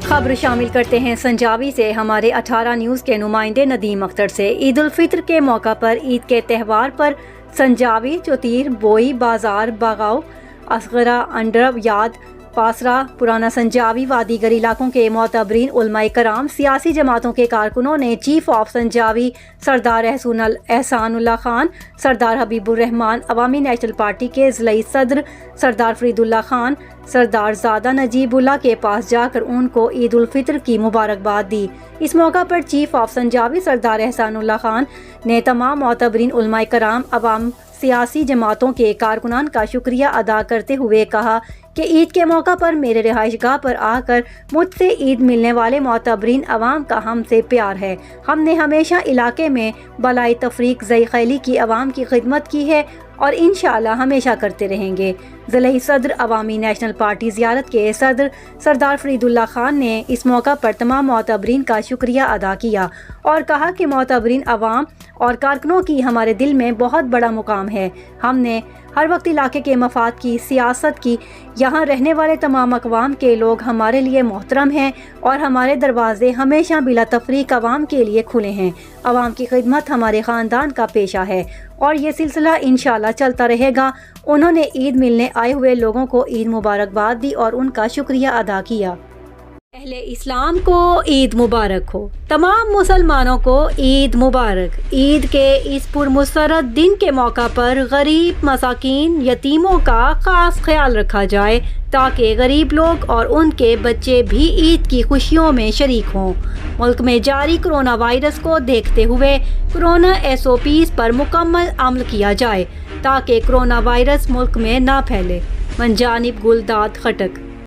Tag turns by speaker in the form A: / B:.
A: خبر شامل کرتے ہیں سنجاوی سے ہمارے 18 نیوز کے نمائندے ندیم اختر سے۔ عید الفطر کے موقع پر عید کے تہوار پر سنجاوی، چوتیر، بوئی بازار، باغاؤ، اصغرا، انڈر یاد، پاسرا، پرانا سنجاوی و دیگر علاقوں کے معتبرین، علماء کرام، سیاسی جماعتوں کے کارکنوں نے چیف آف سنجاوی سردار احسان اللہ خان، سردار حبیب الرحمان، عوامی نیشنل پارٹی کے ضلعی صدر سردار فرید اللہ خان، سردار زادہ نجیب اللہ کے پاس جا کر ان کو عید الفطر کی مبارکباد دی۔ اس موقع پر چیف آف سنجاوی سردار احسان اللہ خان نے تمام معتبرین، علماء کرام، عوام، سیاسی جماعتوں کے کارکنان کا شکریہ ادا کرتے ہوئے کہا کہ عید کے موقع پر میرے رہائش گاہ پر آ کر مجھ سے عید ملنے والے معتبرین عوام کا ہم سے پیار ہے۔ ہم نے ہمیشہ علاقے میں بلائی تفریق ذی خیلی کی عوام کی خدمت کی ہے اور انشاءاللہ ہمیشہ کرتے رہیں گے۔ ضلعی صدر عوامی نیشنل پارٹی زیارت کے صدر سردار فرید اللہ خان نے اس موقع پر تمام معتبرین کا شکریہ ادا کیا اور کہا کہ معتبرین عوام اور کارکنوں کی ہمارے دل میں بہت بڑا مقام ہے۔ ہم نے ہر وقت علاقے کے مفاد کی سیاست کی۔ یہاں رہنے والے تمام اقوام کے لوگ ہمارے لیے محترم ہیں اور ہمارے دروازے ہمیشہ بلا تفریق عوام کے لیے کھلے ہیں۔ عوام کی خدمت ہمارے خاندان کا پیشہ ہے اور یہ سلسلہ انشاءاللہ چلتا رہے گا۔ انہوں نے عید ملنے آئے ہوئے لوگوں کو عید مبارکباد دی اور ان کا شکریہ ادا کیا۔ اہل اسلام کو عید مبارک ہو۔ تمام مسلمانوں کو عید مبارک۔ عید کے اس پرمسرت دن کے موقع پر غریب، مساکین، یتیموں کا خاص خیال رکھا جائے تاکہ غریب لوگ اور ان کے بچے بھی عید کی خوشیوں میں شریک ہوں۔ ملک میں جاری کرونا وائرس کو دیکھتے ہوئے کرونا SOPs پر مکمل عمل کیا جائے تاکہ کرونا وائرس ملک میں نہ پھیلے۔ من جانب گلداد خٹک۔